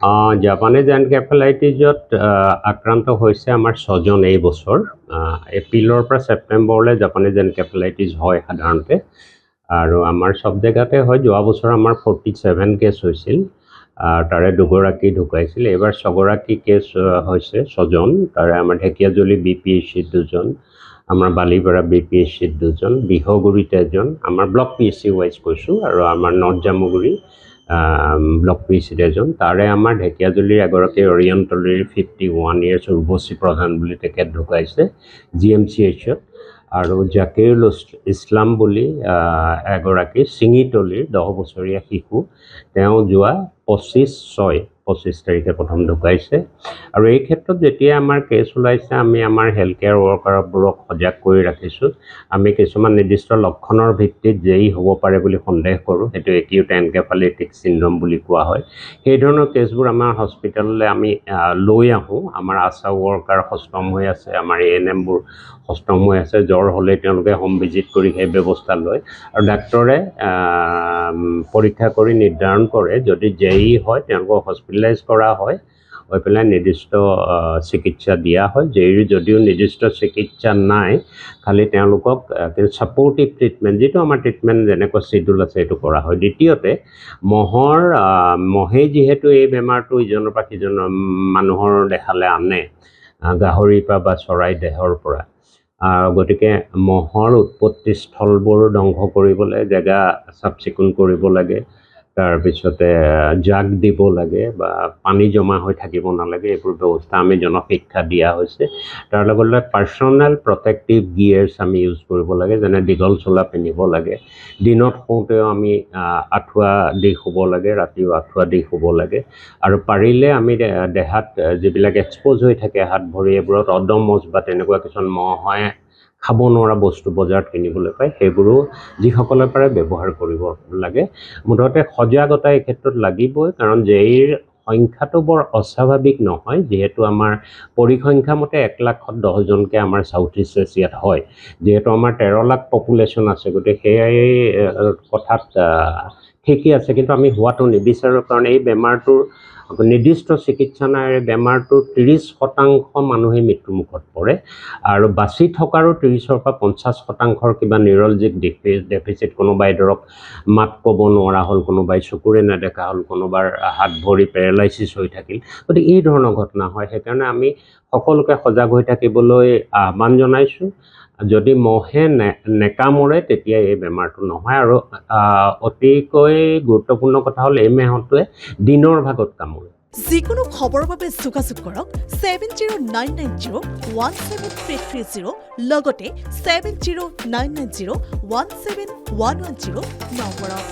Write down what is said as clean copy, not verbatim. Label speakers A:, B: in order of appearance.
A: Japanese এনকেফেলাইটিছত আক্ৰান্ত হৈছে আমাৰ 6জন এই বছৰ। এপ্ৰিলৰ পৰা ছেপ্টেম্বৰলৈ জাপানীজ এনকেফেলাইটিছ হয় সাধাৰণতে, আৰু আমাৰ চব জেগাতে হয়। যোৱা বছৰ আমাৰ 47 কেছ হৈছিল, তাৰে 2গৰাকী ঢুকাইছিল। এইবাৰ 6গৰাকী কেছ হৈছে, 6জন। তাৰে আমাৰ ঢেকীয়াজুলি BPHCত 2জন, আমাৰ বালিপাৰা BPHCত 2জন, বিহগুৰিত 1জন, আমাৰ ব্লক PHC ৱাইজ কৈছোঁ, আৰু আমাৰ নৰ্থ জামুগুৰি ব্লক PHCত 1জন। তাৰে আমাৰ ঢেকীয়াজুলিৰ এগৰাকী অৰিয়ণ্টলীৰ 51 ইয়াৰ্ছ উৰ্বশী প্ৰধান বুলি তেখেত ঢুকাইছে GMCHত, আৰু জাকিৰুল ইছলাম বুলি এগৰাকী চিঙিতলীৰ 10 বছৰীয়া শিশু, তেওঁ যোৱা 25 তাৰিখে প্ৰথম ঢুকাইছে। আৰু এই ক্ষেত্ৰত যেতিয়া আমাৰ কেছ ওলাইছে, আমি আমাৰ হেল্থ কেয়াৰ ৱৰ্কাৰবোৰক সজাগ কৰি ৰাখিছোঁ। আমি কিছুমান নিৰ্দিষ্ট লক্ষণৰ ভিত্তিত যেই হ'ব পাৰে বুলি সন্দেহ কৰোঁ, সেইটো একিউট এনকেফেলাইটিক চিণ্ড্ৰম বুলি কোৱা হয়। সেই ধৰণৰ কেছবোৰ আমাৰ হস্পিটেললৈ আমি লৈ আহোঁ। আমাৰ আশা ৱৰ্কাৰ সষ্টম হৈ আছে, আমাৰ ANMবোৰ সষ্টম হৈ আছে। জ্বৰ হ'লে তেওঁলোকে হোম ভিজিট কৰি সেই ব্যৱস্থা লয়, আৰু ডাক্তৰে পৰীক্ষা কৰি নিৰ্ধাৰণ কৰে। যদি যেই হয় তেওঁলোকক হস্পিটেলাইজ কৰা হয়, হৈ পেলাই নিৰ্দিষ্ট চিকিৎসা দিয়া হয়। যেইৰ যদিও নিৰ্দিষ্ট চিকিৎসা নাই, খালি তেওঁলোকক ছাপৰ্টিভ ট্ৰিটমেণ্ট, যিটো আমাৰ ট্ৰিটমেণ্ট যেনেকুৱা চিডুল আছে, সেইটো কৰা হয়। দ্বিতীয়তে, মহে যিহেতু এই বেমাৰটো ইজনৰ পৰা সিজনৰ মানুহৰ দেখালে আনে, গাহৰিৰ পৰা বা চৰাই দেহৰ পৰা। গতিকে মহৰ উৎপত্তি স্থলবোৰ ধ্বংস কৰিবলৈ জেগা চাফ চিকুণ কৰিব লাগে, তাৰপিছতে জাগ দিব লাগে, বা পানী জমা হৈ থাকিব নালাগে। এইবোৰ ব্যৱস্থা আমি জনশিক্ষা দিয়া হৈছে। তাৰ লগতে পাৰ্চনেল প্ৰটেক্টিভ গিয়েৰ্ছ আমি ইউজ কৰিব লাগে, যেনে দীঘল চোলা পিন্ধিব লাগে। দিনত শুওঁতেও আমি আঁঠুৱা দি শুব লাগে, ৰাতিও আঁঠুৱা দি শুব লাগে। আৰু পাৰিলে আমি দেহাত যিবিলাক এক্সপ'জ হৈ থাকে, হাত ভৰি, এইবোৰত অড'মছ বা তেনেকুৱা কিছুমান মহে খাব নোৱাৰা বস্তু বজাৰত কিনিবলৈ পায়, সেইবোৰো যিসকলে পাৰে ব্যৱহাৰ কৰিব লাগে। মুঠতে সজাগতা এই ক্ষেত্ৰত লাগিবই, কাৰণ যেইৰ সংখ্যাটো বৰ অস্বাভাৱিক নহয়। যিহেতু আমাৰ পৰিসংখ্যা মতে 1,10,000জনকৈ আমাৰ চাউথ ইষ্ট এছিয়াত হয়। যিহেতু আমাৰ 13 লাখ পপুলেশ্যন আছে, গতিকে সেই কথাত ঠিকেই আছে। কিন্তু আমি হোৱাটো নিবিচাৰোঁ, কাৰণ এই বেমাৰটোৰ নিৰ্দিষ্ট চিকিৎসা নাই। বেমাৰটোৰ 30% মানুহে মৃত্যুমুখত পৰে, আৰু বাচি থকাৰো 30ৰ পৰা 50%ৰ কিবা নিউৰলজিক ডেফিচিট। কোনোবাই ধৰক মাত ক'ব নোৱাৰা হ'ল, কোনোবাই চকুৰে নেদেখা হ'ল, কোনোবাৰ হাত ভৰি পেৰালাইচিছ হৈ থাকিল। গতিকে এই ধৰণৰ ঘটনা হয়। সেইকাৰণে আমি সকলোকে সজাগ হৈ থাকিবলৈ আহ্বান জনাইছোঁ। যদি মহে নেকামোৰে, তেতিয়া এই বেমাৰটো নহয়। আৰু অতিকৈ গুৰুত্বপূৰ্ণ কথা হ'ল, এই মহটোৱে দিনৰ ভাগত কামোৰে।
B: যিকোনো খবৰৰ বাবে যোগাযোগ কৰক 7099017330, লগতে 7099017110 নম্বৰত।